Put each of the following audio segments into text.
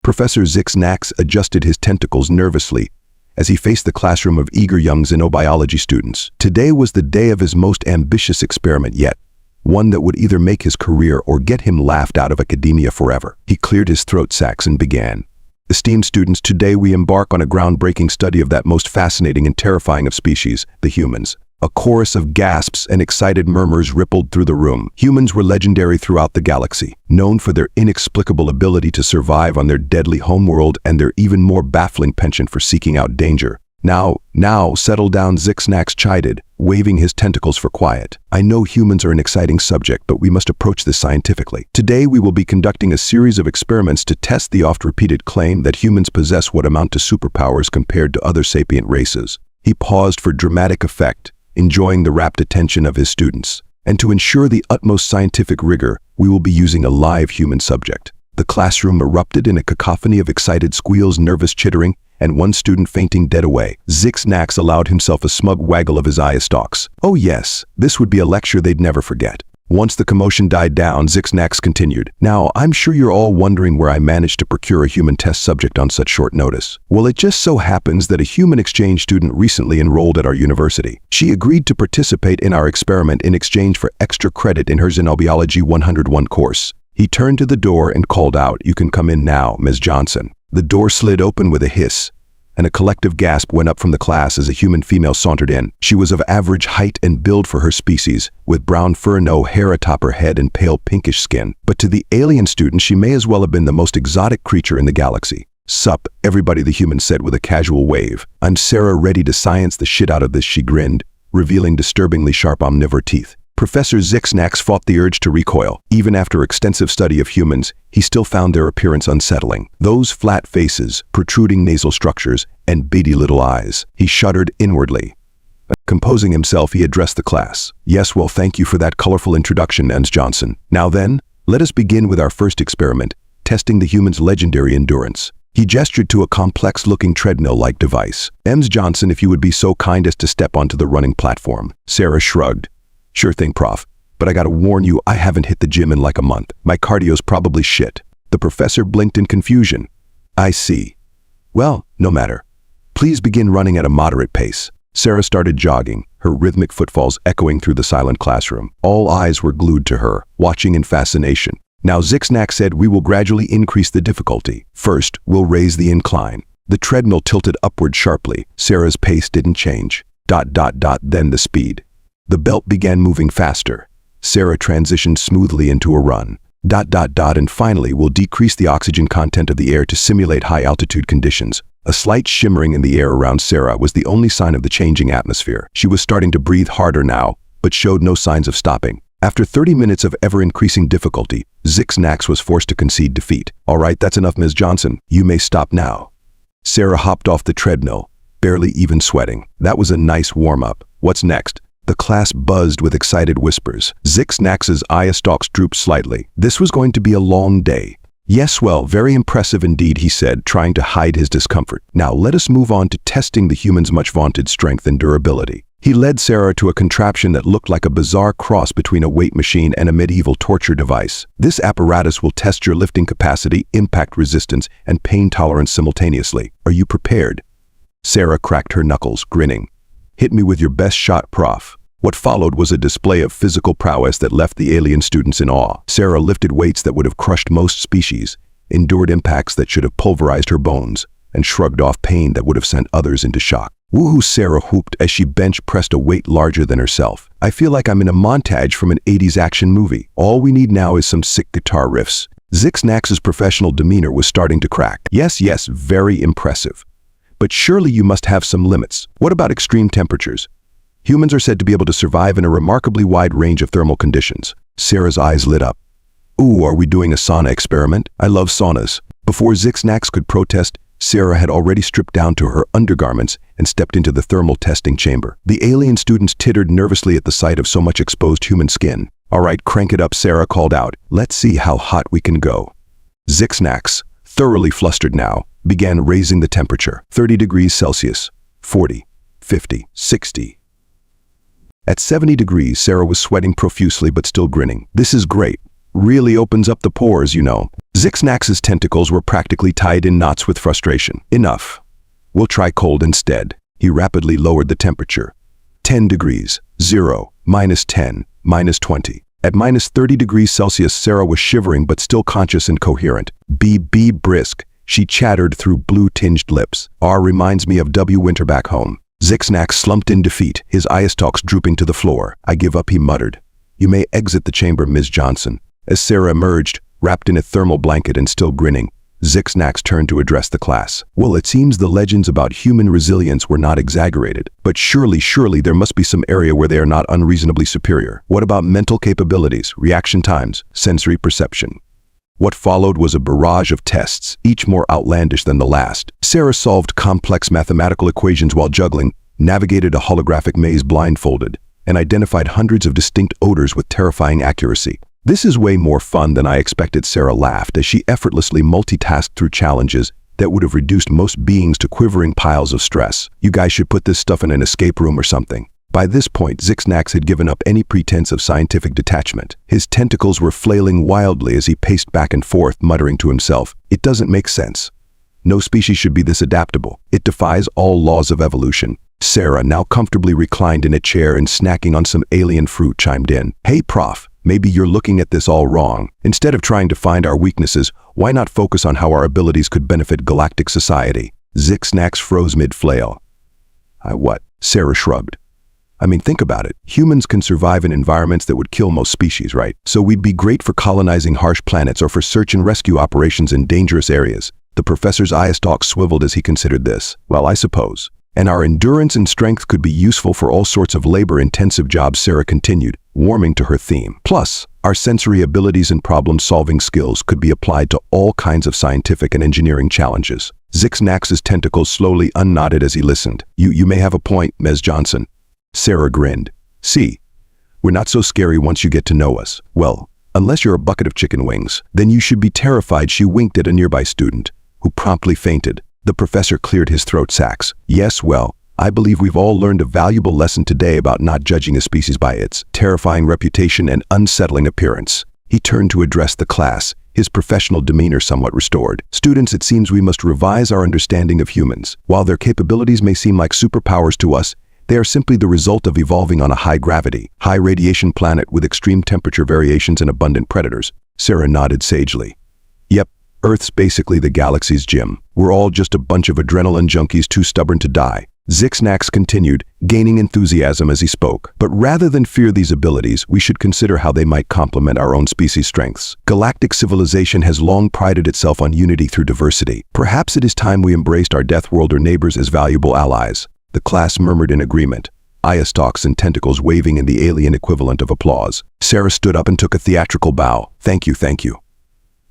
Professor Zixnax adjusted his tentacles nervously as he faced the classroom of eager young xenobiology students. Today was the day of his most ambitious experiment yet, one that would either make his career or get him laughed out of academia forever. He cleared his throat sacs and began. Esteemed students, today we embark on a groundbreaking study of that most fascinating and terrifying of species, the humans. A chorus of gasps and excited murmurs rippled through the room. Humans were legendary throughout the galaxy, known for their inexplicable ability to survive on their deadly homeworld and their even more baffling penchant for seeking out danger. Now, settle down, Zixnax chided, waving his tentacles for quiet. I know humans are an exciting subject, but we must approach this scientifically. Today we will be conducting a series of experiments to test the oft-repeated claim that humans possess what amount to superpowers compared to other sapient races. He paused for dramatic effect, enjoying the rapt attention of his students. And to ensure the utmost scientific rigor, we will be using a live human subject. The classroom erupted in a cacophony of excited squeals, nervous chittering, and one student fainting dead away. Zixnax allowed himself a smug waggle of his eye stalks. Oh yes, this would be a lecture they'd never forget. Once the commotion died down, Zixnax continued. Now, I'm sure you're all wondering where I managed to procure a human test subject on such short notice. Well, it just so happens that a human exchange student recently enrolled at our university. She agreed to participate in our experiment in exchange for extra credit in her Xenobiology 101 course. He turned to the door and called out, "You can come in now, Ms. Johnson." The door slid open with a hiss, and a collective gasp went up from the class as a human female sauntered in. She was of average height and build for her species, with brown fur, no hair atop her head, and pale pinkish skin. But to the alien student, she may as well have been the most exotic creature in the galaxy. "Sup, everybody," the human said with a casual wave. "I'm Sarah, ready to science the shit out of this," she grinned, revealing disturbingly sharp omnivore teeth. Professor Zixnax fought the urge to recoil. Even after extensive study of humans, he still found their appearance unsettling. Those flat faces, protruding nasal structures, and beady little eyes. He shuddered inwardly. Composing himself, he addressed the class. "Yes, well, thank you for that colorful introduction, Ms. Johnson. Now then, let us begin with our first experiment, testing the human's legendary endurance." He gestured to a complex-looking treadmill-like device. "Ms. Johnson, if you would be so kind as to step onto the running platform." Sarah shrugged. "Sure thing, Prof. But I gotta warn you, I haven't hit the gym in like a month. My cardio's probably shit." The professor blinked in confusion. "I see. Well, no matter. Please begin running at a moderate pace." Sarah started jogging, her rhythmic footfalls echoing through the silent classroom. All eyes were glued to her, watching in fascination. Now Zixnax said, "We will gradually increase the difficulty. First, we'll raise the incline." The treadmill tilted upward sharply. Sarah's pace didn't change. ... Then the speed. The belt began moving faster. Sarah transitioned smoothly into a run. ... And finally, we'll decrease the oxygen content of the air to simulate high-altitude conditions. A slight shimmering in the air around Sarah was the only sign of the changing atmosphere. She was starting to breathe harder now, but showed no signs of stopping. After 30 minutes of ever-increasing difficulty, Zixnax was forced to concede defeat. "All right, that's enough, Ms. Johnson. You may stop now." Sarah hopped off the treadmill, barely even sweating. That was a nice warm-up. What's next? The class buzzed with excited whispers. Zixnax's eye stalks drooped slightly. This was going to be a long day. "Yes, well, very impressive indeed," he said, trying to hide his discomfort. "Now let us move on to testing the human's much-vaunted strength and durability." He led Sarah to a contraption that looked like a bizarre cross between a weight machine and a medieval torture device. "This apparatus will test your lifting capacity, impact resistance, and pain tolerance simultaneously. Are you prepared?" Sarah cracked her knuckles, grinning. "Hit me with your best shot, Prof." What followed was a display of physical prowess that left the alien students in awe. Sarah lifted weights that would have crushed most species, endured impacts that should have pulverized her bones, and shrugged off pain that would have sent others into shock. "Woohoo," Sarah whooped as she bench-pressed a weight larger than herself. "I feel like I'm in a montage from an 80s action movie. All we need now is some sick guitar riffs." Zixnax's professional demeanor was starting to crack. Yes, very impressive. But surely you must have some limits. What about extreme temperatures? Humans are said to be able to survive in a remarkably wide range of thermal conditions. Sarah's eyes lit up. "Ooh, are we doing a sauna experiment? I love saunas." Before Zixnax could protest, Sarah had already stripped down to her undergarments and stepped into the thermal testing chamber. The alien students tittered nervously at the sight of so much exposed human skin. "All right, crank it up," Sarah called out. "Let's see how hot we can go." Zixnax, thoroughly flustered now, began raising the temperature. 30 degrees Celsius, 40, 50, 60. At 70 degrees, Sarah was sweating profusely but still grinning. "This is great. Really opens up the pores, you know. Zixnax's tentacles were practically tied in knots with frustration. Enough. We'll try cold instead. He rapidly lowered the temperature. 10 degrees, 0, -10, -20. At -30 degrees Celsius, Sarah was shivering but still conscious and coherent. Be brisk, she chattered through blue-tinged lips. R reminds me of W. Winter back home. Zixnax slumped in defeat, his eye stalks drooping to the floor. I give up, he muttered. You may exit the chamber, Ms. Johnson. As Sarah emerged, wrapped in a thermal blanket and still grinning, Zixnax turned to address the class. Well, it seems the legends about human resilience were not exaggerated, but surely there must be some area where they are not unreasonably superior. What about mental capabilities, reaction times, sensory perception? What followed was a barrage of tests, each more outlandish than the last. Sarah solved complex mathematical equations while juggling, navigated a holographic maze blindfolded, and identified hundreds of distinct odors with terrifying accuracy. This is way more fun than I expected, Sarah laughed as she effortlessly multitasked through challenges that would have reduced most beings to quivering piles of stress. You guys should put this stuff in an escape room or something. By this point, Zixnax had given up any pretense of scientific detachment. His tentacles were flailing wildly as he paced back and forth, muttering to himself, "It doesn't make sense. No species should be this adaptable. It defies all laws of evolution." Sarah, now comfortably reclined in a chair and snacking on some alien fruit, chimed in. "Hey, Prof, maybe you're looking at this all wrong. Instead of trying to find our weaknesses, why not focus on how our abilities could benefit galactic society?" Zixnax froze mid-flail. What? Sarah shrugged. I mean, think about it. Humans can survive in environments that would kill most species, right? So we'd be great for colonizing harsh planets or for search and rescue operations in dangerous areas. The professor's eye stalk swiveled as he considered this. Well, I suppose. And our endurance and strength could be useful for all sorts of labor-intensive jobs, Sarah continued, warming to her theme. Plus, our sensory abilities and problem-solving skills could be applied to all kinds of scientific and engineering challenges. Zixnax's tentacles slowly unknotted as he listened. You may have a point, Ms. Johnson. Sarah grinned. See, we're not so scary once you get to know us. Well, unless you're a bucket of chicken wings, then you should be terrified. She winked at a nearby student, who promptly fainted. The professor cleared his throat sacs. Yes, well, I believe we've all learned a valuable lesson today about not judging a species by its terrifying reputation and unsettling appearance. He turned to address the class, his professional demeanor somewhat restored. Students, it seems we must revise our understanding of humans. While their capabilities may seem like superpowers to us, they are simply the result of evolving on a high-gravity, high-radiation planet with extreme temperature variations and abundant predators. Sarah nodded sagely. Yep, Earth's basically the galaxy's gym. We're all just a bunch of adrenaline junkies too stubborn to die. Zixnax continued, gaining enthusiasm as he spoke. But rather than fear these abilities, we should consider how they might complement our own species' strengths. Galactic civilization has long prided itself on unity through diversity. Perhaps it is time we embraced our Death Worlder neighbors as valuable allies. The class murmured in agreement, eye stalks and tentacles waving in the alien equivalent of applause. Sarah stood up and took a theatrical bow. Thank you.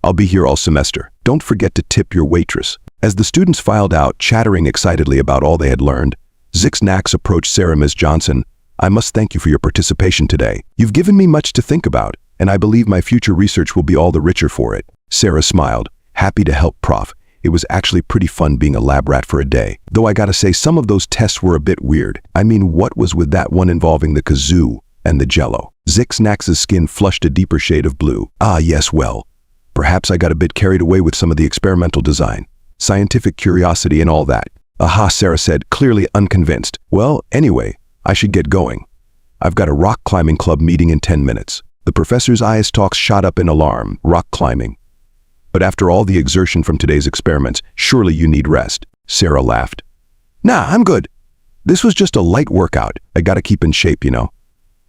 I'll be here all semester. Don't forget to tip your waitress. As the students filed out, chattering excitedly about all they had learned, Zixnax approached Sarah. Ms. Johnson, I must thank you for your participation today. You've given me much to think about, and I believe my future research will be all the richer for it. Sarah smiled, happy to help, Prof. It was actually pretty fun being a lab rat for a day. Though I gotta say, some of those tests were a bit weird. I mean, what was with that one involving the kazoo and the jello? Zixnax's skin flushed a deeper shade of blue. Yes, well, perhaps I got a bit carried away with some of the experimental design, scientific curiosity and all that. Aha, Sarah said, clearly unconvinced. Well, anyway, I should get going. I've got a rock climbing club meeting in 10 minutes. The professor's eye stalks shot up in alarm. Rock climbing. But after all the exertion from today's experiments, surely you need rest. Sarah laughed. Nah, I'm good. This was just a light workout. I gotta keep in shape, you know.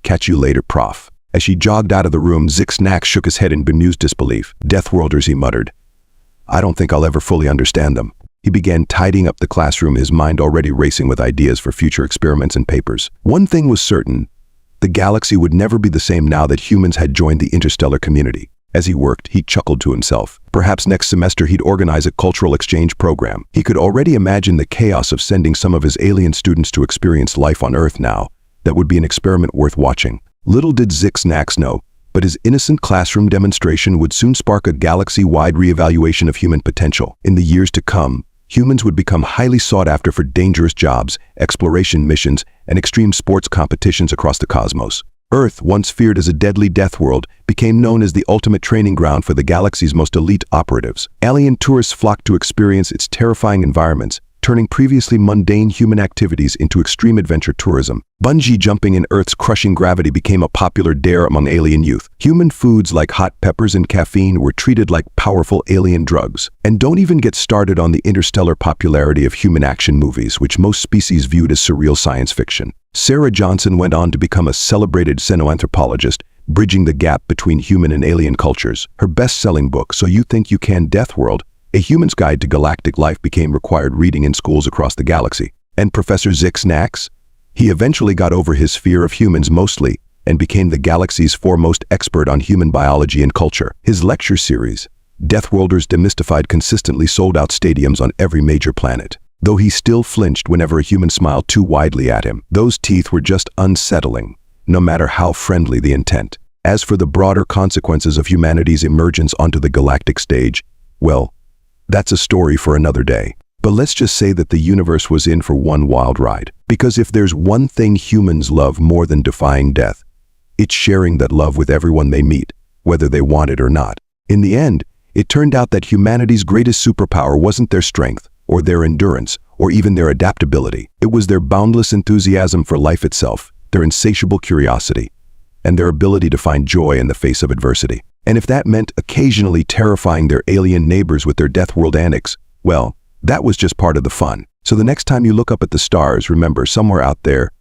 Catch you later, Prof. As she jogged out of the room, Zixnax shook his head in bemused disbelief. Death Worlders, he muttered. I don't think I'll ever fully understand them. He began tidying up the classroom, his mind already racing with ideas for future experiments and papers. One thing was certain. The galaxy would never be the same now that humans had joined the interstellar community. As he worked, he chuckled to himself. Perhaps next semester he'd organize a cultural exchange program. He could already imagine the chaos of sending some of his alien students to experience life on Earth now. That would be an experiment worth watching. Little did Zixnax know, but his innocent classroom demonstration would soon spark a galaxy-wide reevaluation of human potential. In the years to come, humans would become highly sought after for dangerous jobs, exploration missions, and extreme sports competitions across the cosmos. Earth, once feared as a deadly death world, became known as the ultimate training ground for the galaxy's most elite operatives. Alien tourists flocked to experience its terrifying environments, turning previously mundane human activities into extreme adventure tourism. Bungee jumping in Earth's crushing gravity became a popular dare among alien youth. Human foods like hot peppers and caffeine were treated like powerful alien drugs. And don't even get started on the interstellar popularity of human action movies, which most species viewed as surreal science fiction. Sarah Johnson went on to become a celebrated xenoanthropologist, bridging the gap between human and alien cultures. Her best-selling book, So You Think You Can, Death World, A Human's Guide to Galactic Life, became required reading in schools across the galaxy. And Professor Zix, he eventually got over his fear of humans mostly and became the galaxy's foremost expert on human biology and culture. His lecture series, Deathworlders Demystified, consistently sold out stadiums on every major planet. Though he still flinched whenever a human smiled too widely at him. Those teeth were just unsettling, no matter how friendly the intent. As for the broader consequences of humanity's emergence onto the galactic stage, well, that's a story for another day. But let's just say that the universe was in for one wild ride. Because if there's one thing humans love more than defying death, it's sharing that love with everyone they meet, whether they want it or not. In the end, it turned out that humanity's greatest superpower wasn't their strength, or their endurance, or even their adaptability. It was their boundless enthusiasm for life itself, their insatiable curiosity, and their ability to find joy in the face of adversity. And if that meant occasionally terrifying their alien neighbors with their death world antics, well, that was just part of the fun. So the next time you look up at the stars, remember, somewhere out there,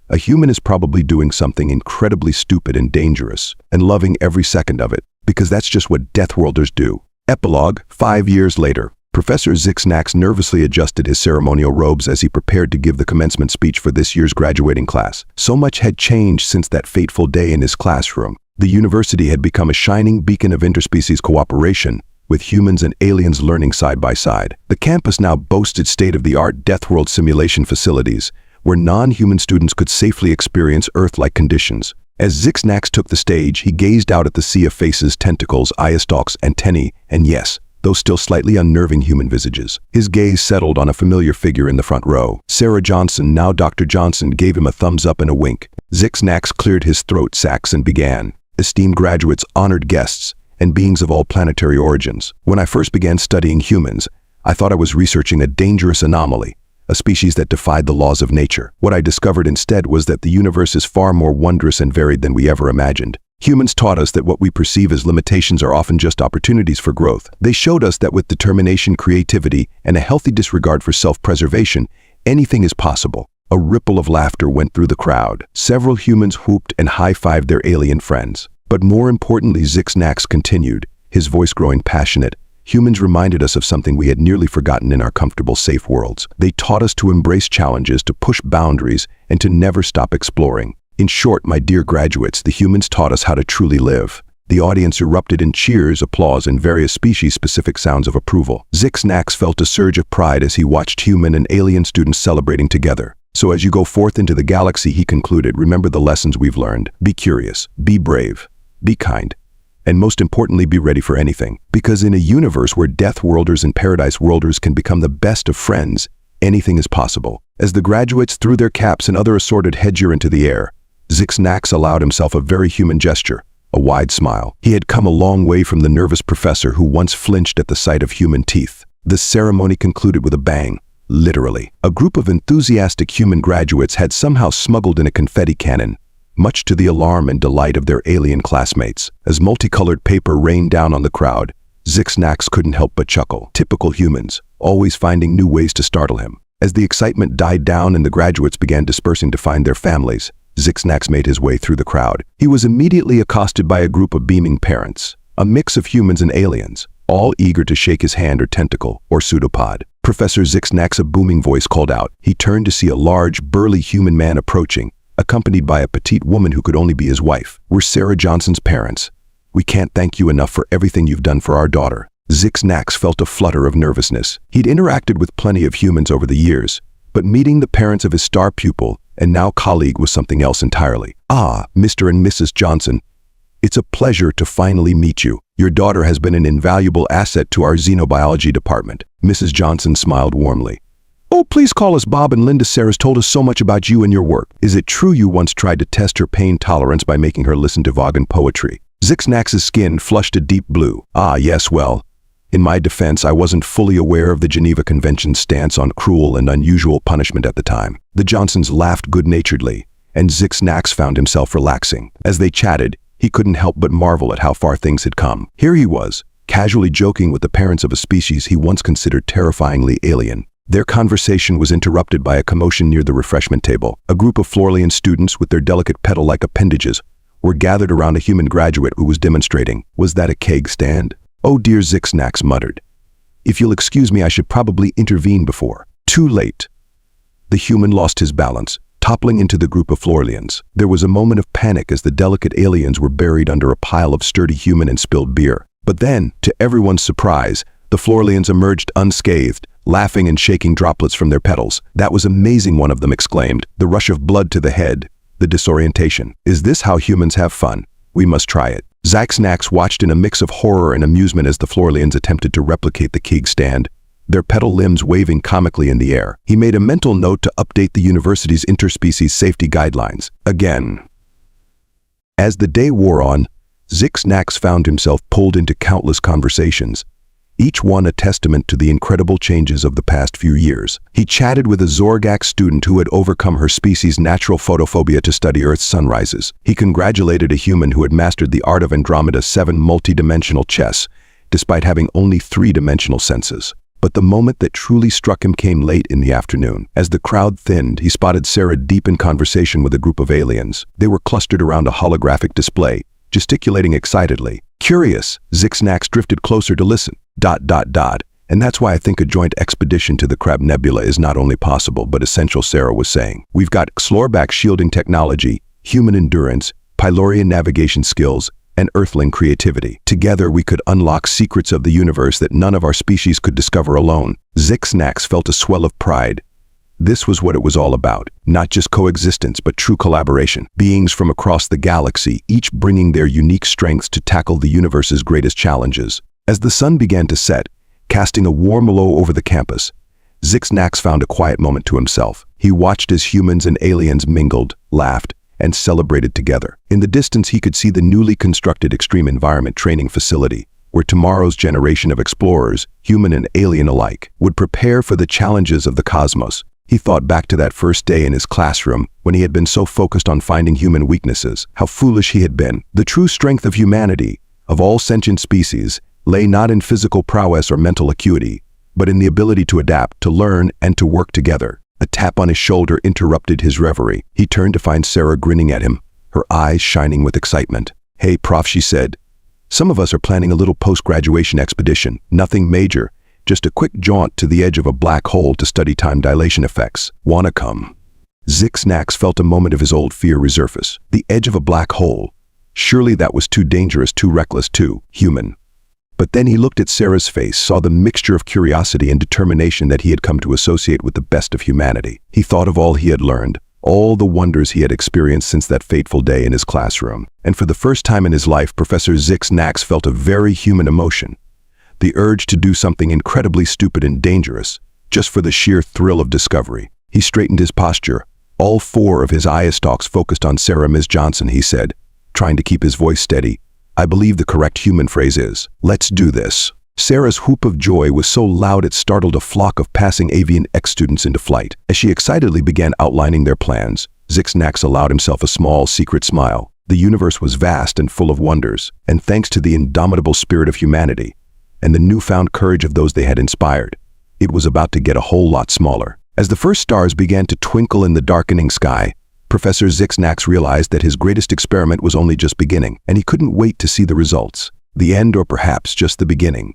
a human is probably doing something incredibly stupid and dangerous, and loving every second of it, because that's just what deathworlders do. Epilogue, 5 years later. Professor Zix nervously adjusted his ceremonial robes as he prepared to give the commencement speech for this year's graduating class. So much had changed since that fateful day in his classroom. The university had become a shining beacon of interspecies cooperation, with humans and aliens learning side by side. The campus now boasted state-of-the-art deathworld simulation facilities, where non-human students could safely experience Earth-like conditions. As Zix took the stage, he gazed out at the sea of faces, tentacles, eye stalks, antennae, and yes, those still slightly unnerving human visages. His gaze settled on a familiar figure in the front row. Sarah Johnson, now Dr. Johnson, gave him a thumbs up and a wink. Zix cleared his throat sacs and began. Esteemed graduates, honored guests, and beings of all planetary origins. When I first began studying humans, I thought I was researching a dangerous anomaly, a species that defied the laws of nature. What I discovered instead was that the universe is far more wondrous and varied than we ever imagined. Humans taught us that what we perceive as limitations are often just opportunities for growth. They showed us that with determination, creativity, and a healthy disregard for self-preservation, anything is possible. A ripple of laughter went through the crowd. Several humans whooped and high-fived their alien friends. But more importantly, Zix continued, his voice growing passionate. Humans reminded us of something we had nearly forgotten in our comfortable, safe worlds. They taught us to embrace challenges, to push boundaries, and to never stop exploring. In short, my dear graduates, the humans taught us how to truly live. The audience erupted in cheers, applause, and various species-specific sounds of approval. Zix felt a surge of pride as he watched human and alien students celebrating together. So as you go forth into the galaxy, he concluded, remember the lessons we've learned. Be curious, be brave, be kind, and most importantly, be ready for anything. Because in a universe where death-worlders and paradise-worlders can become the best of friends, anything is possible. As the graduates threw their caps and other assorted headgear into the air, Zix allowed himself a very human gesture, a wide smile. He had come a long way from the nervous professor who once flinched at the sight of human teeth. The ceremony concluded with a bang. Literally. A group of enthusiastic human graduates had somehow smuggled in a confetti cannon, much to the alarm and delight of their alien classmates. As multicolored paper rained down on the crowd, Zix couldn't help but chuckle. Typical humans, always finding new ways to startle him. As the excitement died down and the graduates began dispersing to find their families, Zix made his way through the crowd. He was immediately accosted by a group of beaming parents, a mix of humans and aliens, all eager to shake his hand or tentacle or pseudopod. Professor Zix, a booming voice called out. He turned to see a large, burly human man approaching, accompanied by a petite woman who could only be his wife. We're Sarah Johnson's parents. We can't thank you enough for everything you've done for our daughter. Zix felt a flutter of nervousness. He'd interacted with plenty of humans over the years, but meeting the parents of his star pupil and now colleague was something else entirely. Ah, Mr. and Mrs. Johnson, it's a pleasure to finally meet you. Your daughter has been an invaluable asset to our xenobiology department. Mrs. Johnson smiled warmly. "Oh, please call us Bob and Linda. Sarah's told us so much about you and your work. Is it true you once tried to test her pain tolerance by making her listen to Vaughan poetry?" Zixnax's skin flushed a deep blue. "Ah, yes, well, in my defense, I wasn't fully aware of the Geneva Convention's stance on cruel and unusual punishment at the time." The Johnsons laughed good-naturedly, and Zixnax found himself relaxing. As they chatted, he couldn't help but marvel at how far things had come. Here he was, casually joking with the parents of a species he once considered terrifyingly alien. Their conversation was interrupted by a commotion near the refreshment table. A group of Florian students with their delicate petal-like appendages were gathered around a human graduate who was demonstrating. "Was that a keg stand?" "Oh dear," Zixnax muttered. "If you'll excuse me, I should probably intervene before." Too late. The human lost his balance, toppling into the group of Florians. There was a moment of panic as the delicate aliens were buried under a pile of sturdy human and spilled beer. But then, to everyone's surprise, the Florians emerged unscathed, laughing and shaking droplets from their petals. "That was amazing," one of them exclaimed. "The rush of blood to the head, the disorientation. Is this how humans have fun? We must try it." Zixnax watched in a mix of horror and amusement as the Florians attempted to replicate the keg stand, their petal limbs waving comically in the air. He made a mental note to update the university's interspecies safety guidelines. Again. As the day wore on, Zixnax found himself pulled into countless conversations, each one a testament to the incredible changes of the past few years. He chatted with a Zorgax student who had overcome her species' natural photophobia to study Earth's sunrises. He congratulated a human who had mastered the art of Andromeda's 7 multi-dimensional chess, despite having only 3-dimensional senses. But the moment that truly struck him came late in the afternoon. As the crowd thinned, he spotted Sarah deep in conversation with a group of aliens. They were clustered around a holographic display, gesticulating excitedly. Curious, Zixnax drifted closer to listen. ... And that's why I think a joint expedition to the Crab Nebula is not only possible but essential, Sarah was saying. We've got Xlorback shielding technology, human endurance, Pylorian navigation skills, and Earthling creativity. Together we could unlock secrets of the universe that none of our species could discover alone. Zixnax felt a swell of pride. This was what it was all about. Not just coexistence, but true collaboration. Beings from across the galaxy, each bringing their unique strengths to tackle the universe's greatest challenges. As the sun began to set, casting a warm glow over the campus, Zixnax found a quiet moment to himself. He watched as humans and aliens mingled, laughed, and celebrated together. In the distance, he could see the newly constructed extreme environment training facility, where tomorrow's generation of explorers, human and alien alike, would prepare for the challenges of the cosmos. He thought back to that first day in his classroom when he had been so focused on finding human weaknesses. How foolish he had been. The true strength of humanity, of all sentient species, lay not in physical prowess or mental acuity, but in the ability to adapt, to learn, and to work together. A tap on his shoulder interrupted his reverie. He turned to find Sarah grinning at him, her eyes shining with excitement. "Hey, Prof," she said. "Some of us are planning a little post-graduation expedition. Nothing major, just a quick jaunt to the edge of a black hole to study time dilation effects. Wanna come?" Zixnax felt a moment of his old fear resurface. The edge of a black hole. Surely that was too dangerous, too reckless, too human. But then he looked at Sarah's face, saw the mixture of curiosity and determination that he had come to associate with the best of humanity. He thought of all he had learned, all the wonders he had experienced since that fateful day in his classroom. And for the first time in his life, Professor Zixnax felt a very human emotion. The urge to do something incredibly stupid and dangerous, just for the sheer thrill of discovery. He straightened his posture. All 4 of his eye stalks focused on Sarah. "Ms. Johnson," he said, trying to keep his voice steady. "I believe the correct human phrase is, let's do this." Sarah's whoop of joy was so loud it startled a flock of passing Avian X students into flight. As she excitedly began outlining their plans, Zixnax allowed himself a small, secret smile. The universe was vast and full of wonders, and thanks to the indomitable spirit of humanity and the newfound courage of those they had inspired, it was about to get a whole lot smaller. As the first stars began to twinkle in the darkening sky, Professor Zixnax realized that his greatest experiment was only just beginning, and he couldn't wait to see the results. The end, or perhaps just the beginning.